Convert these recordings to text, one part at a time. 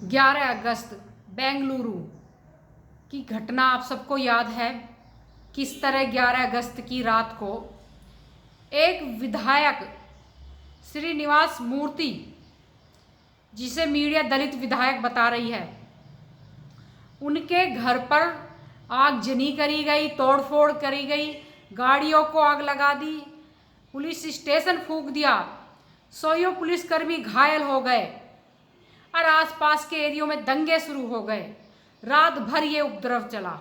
11 अगस्त बेंगलुरु की घटना आप सबको याद है। किस तरह 11 अगस्त की रात को एक विधायक श्रीनिवास मूर्ति, जिसे मीडिया दलित विधायक बता रही है, उनके घर पर आगजनी करी गई, तोड़फोड़ करी गई, गाड़ियों को आग लगा दी, पुलिस स्टेशन फूंक दिया, 100 पुलिसकर्मी घायल हो गए और आसपास के एरियो में दंगे शुरू हो गए। रात भर ये उपद्रव चला,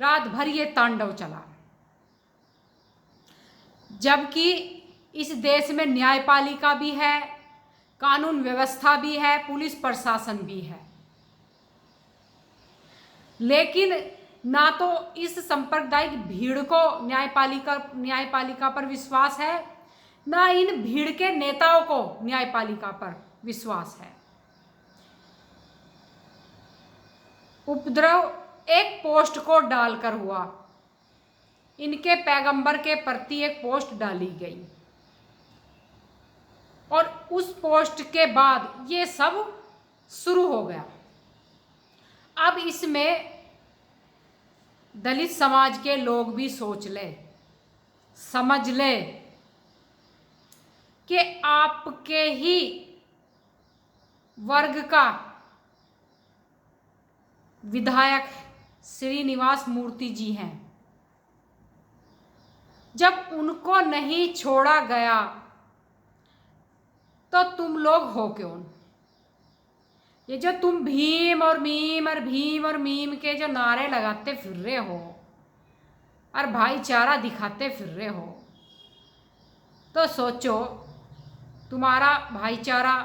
रात भर ये तांडव चला, जबकि इस देश में न्यायपालिका भी है, कानून व्यवस्था भी है, पुलिस प्रशासन भी है, लेकिन ना तो इस सांप्रदायिक भीड़ को न्यायपालिका पर विश्वास है, ना इन भीड़ के नेताओं को न्यायपालिका पर विश्वास है। उपद्रव एक पोस्ट को डालकर हुआ, इनके पैगंबर के प्रति एक पोस्ट डाली गई और उस पोस्ट के बाद ये सब शुरू हो गया। अब इसमें दलित समाज के लोग भी सोच ले, समझ ले कि आपके ही वर्ग का विधायक श्रीनिवास मूर्ति जी हैं। जब उनको नहीं छोड़ा गया तो तुम लोग हो क्यों? ये जो तुम भीम और मीम और भीम और मीम के जो नारे लगाते फिर रहे हो और भाईचारा दिखाते फिर रहे हो, तो सोचो तुम्हारा भाईचारा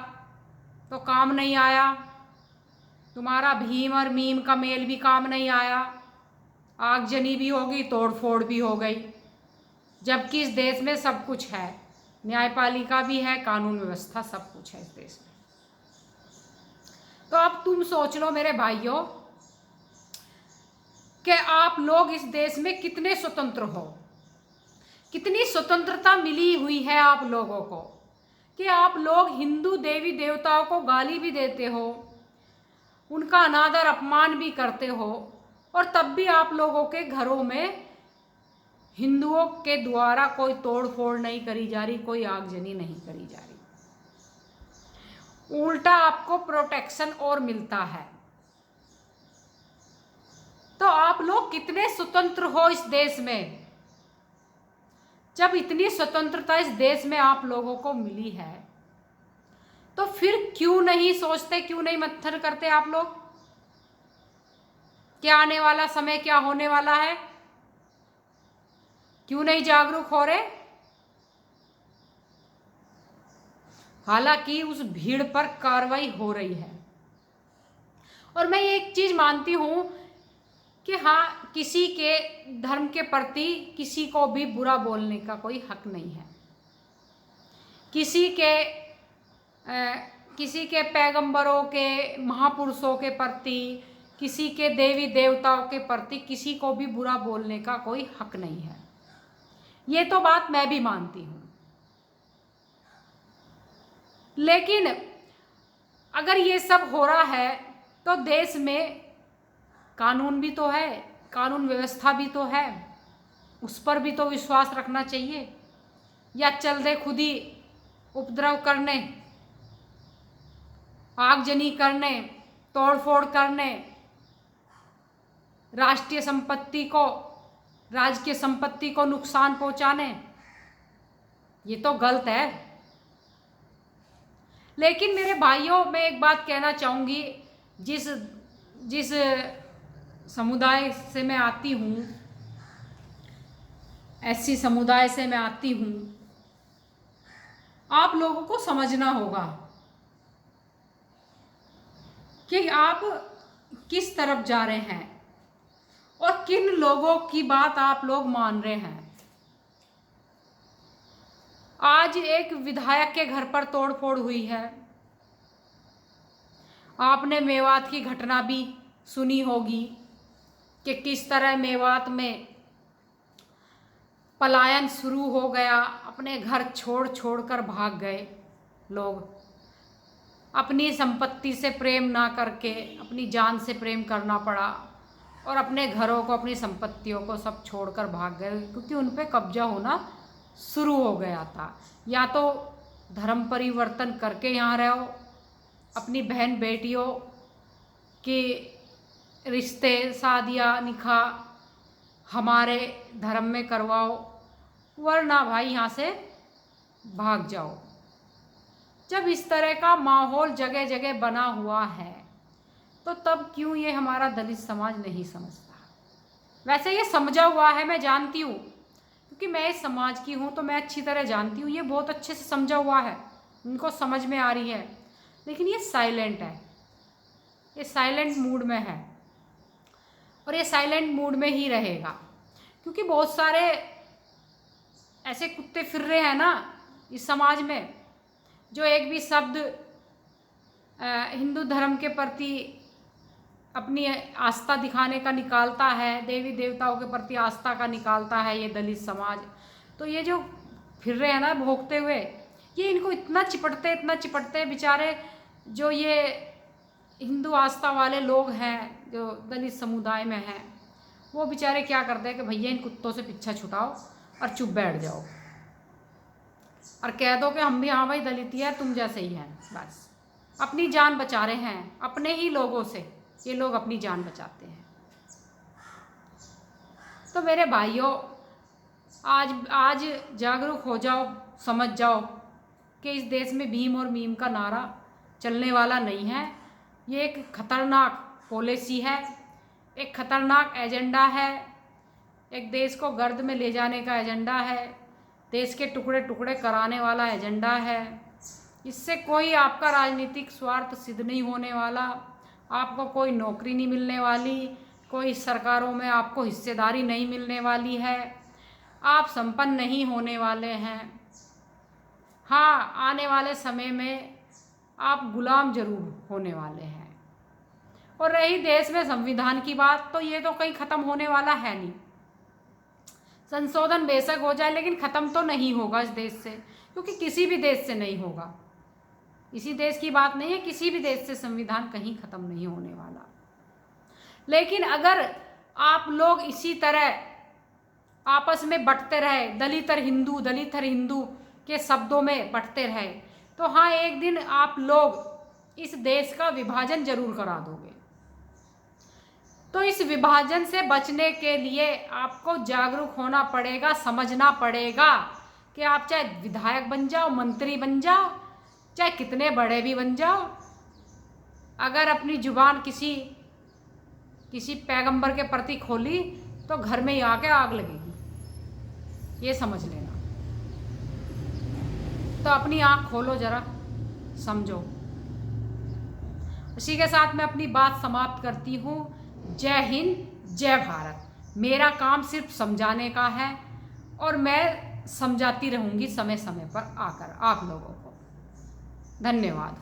तो काम नहीं आया, तुम्हारा भीम और मीम का मेल भी काम नहीं आया, आगजनी भी होगी, तोड़फोड़ भी हो गई, जबकि इस देश में सब कुछ है, न्यायपालिका भी है, कानून व्यवस्था सब कुछ है इस देश में। तो अब तुम सोच लो मेरे भाइयों कि आप लोग इस देश में कितने स्वतंत्र हो, कितनी स्वतंत्रता मिली हुई है आप लोगों को कि आप लोग हिंदू देवी देवताओं को गाली भी देते हो, उनका अनादर अपमान भी करते हो, और तब भी आप लोगों के घरों में हिंदुओं के द्वारा कोई तोड़फोड़ नहीं करी जा रही, कोई आगजनी नहीं करी जा रही, उल्टा आपको प्रोटेक्शन और मिलता है। तो आप लोग कितने स्वतंत्र हो इस देश में। जब इतनी स्वतंत्रता इस देश में आप लोगों को मिली है, तो फिर क्यों नहीं सोचते, क्यों नहीं मंथन करते आप लोग क्या आने वाला समय क्या होने वाला है? क्यों नहीं जागरूक हो रहे? हालांकि उस भीड़ पर कार्रवाई हो रही है, और मैं एक चीज मानती हूं कि हाँ, किसी के धर्म के प्रति किसी को भी बुरा बोलने का कोई हक नहीं है, किसी के पैगंबरों के, महापुरुषों के प्रति, किसी के देवी देवताओं के प्रति किसी को भी बुरा बोलने का कोई हक नहीं है। ये तो बात मैं भी मानती हूँ, लेकिन अगर ये सब हो रहा है तो देश में कानून भी तो है, कानून व्यवस्था भी तो है, उस पर भी तो विश्वास रखना चाहिए। या चल दे खुद ही उपद्रव करने, आगजनी करने, तोड़फोड़ करने, राष्ट्रीय संपत्ति को, राजकीय संपत्ति को नुकसान पहुंचाने, ये तो गलत है। लेकिन मेरे भाइयों, मैं एक बात कहना चाहूँगी, जिस समुदाय से मैं आती हूँ, एससी समुदाय से मैं आती हूँ, आप लोगों को समझना होगा कि आप किस तरफ जा रहे हैं और किन लोगों की बात आप लोग मान रहे हैं। आज एक विधायक के घर पर तोड़फोड़ हुई है, आपने मेवात की घटना भी सुनी होगी कि किस तरह मेवात में पलायन शुरू हो गया, अपने घर छोड़ कर भाग गए लोग। अपनी संपत्ति से प्रेम ना करके अपनी जान से प्रेम करना पड़ा और अपने घरों को, अपनी संपत्तियों को सब छोड़कर भाग गए, क्योंकि उन पे कब्जा होना शुरू हो गया था। या तो धर्म परिवर्तन करके यहाँ रहो, अपनी बहन बेटियों के रिश्ते, शादियाँ, निकाह हमारे धर्म में करवाओ, वरना भाई यहाँ से भाग जाओ। जब इस तरह का माहौल जगह जगह बना हुआ है तो तब क्यों ये हमारा दलित समाज नहीं समझता? वैसे ये समझा हुआ है, मैं जानती हूँ, क्योंकि मैं इस समाज की हूँ तो मैं अच्छी तरह जानती हूँ। ये बहुत अच्छे से समझा हुआ है, इनको समझ में आ रही है, लेकिन ये साइलेंट है, ये साइलेंट मूड में है और ये साइलेंट मूड में ही रहेगा, क्योंकि बहुत सारे ऐसे कुत्ते फिर रहे हैं ना इस समाज में, जो एक भी शब्द हिंदू धर्म के प्रति अपनी आस्था दिखाने का निकालता है, देवी देवताओं के प्रति आस्था का निकालता है ये दलित समाज। तो ये जो फिर रहे हैं ना भोगते हुए, ये इनको इतना चिपटते बेचारे, जो ये हिंदू आस्था वाले लोग हैं जो दलित समुदाय में हैं, वो बेचारे क्या करते हैं कि भैया इन कुत्तों से पीछा छुटाओ और चुप बैठ जाओ और कह दो कि हम भी हाँ भाई दलित ही है, तुम जैसे ही हैं। बस अपनी जान बचा रहे हैं, अपने ही लोगों से ये लोग अपनी जान बचाते हैं। तो मेरे भाइयों, आज जागरूक हो जाओ, समझ जाओ कि इस देश में भीम और मीम का नारा चलने वाला नहीं है। ये एक खतरनाक पॉलिसी है, एक खतरनाक एजेंडा है, एक देश को गर्द में ले जाने का एजेंडा है, देश के टुकड़े टुकड़े कराने वाला एजेंडा है। इससे कोई आपका राजनीतिक स्वार्थ सिद्ध नहीं होने वाला, आपको कोई नौकरी नहीं मिलने वाली, कोई सरकारों में आपको हिस्सेदारी नहीं मिलने वाली है, आप संपन्न नहीं होने वाले हैं। हाँ, आने वाले समय में आप गुलाम जरूर होने वाले हैं। और रही देश में संविधान की बात, तो ये तो कहीं ख़त्म होने वाला है नहीं। संशोधन बेशक हो जाए, लेकिन ख़त्म तो नहीं होगा इस देश से, क्योंकि किसी भी देश से नहीं होगा। इसी देश की बात नहीं है, किसी भी देश से संविधान कहीं ख़त्म नहीं होने वाला। लेकिन अगर आप लोग इसी तरह आपस में बंटते रहे, दलित और हिंदू के शब्दों में बंटते रहे, तो हाँ, एक दिन आप लोग इस देश का विभाजन जरूर करा दोगे। तो इस विभाजन से बचने के लिए आपको जागरूक होना पड़ेगा, समझना पड़ेगा कि आप चाहे विधायक बन जाओ, मंत्री बन जाओ, चाहे कितने बड़े भी बन जाओ, अगर अपनी जुबान किसी पैगंबर के प्रति खोली तो घर में ही आके आग लगेगी, ये समझ लेना। तो अपनी आँख खोलो जरा, समझो। इसी के साथ मैं अपनी बात समाप्त करती हूँ। जय हिंद, जय भारत। मेरा काम सिर्फ समझाने का है और मैं समझाती रहूँगी समय समय पर आकर आप लोगों को। धन्यवाद।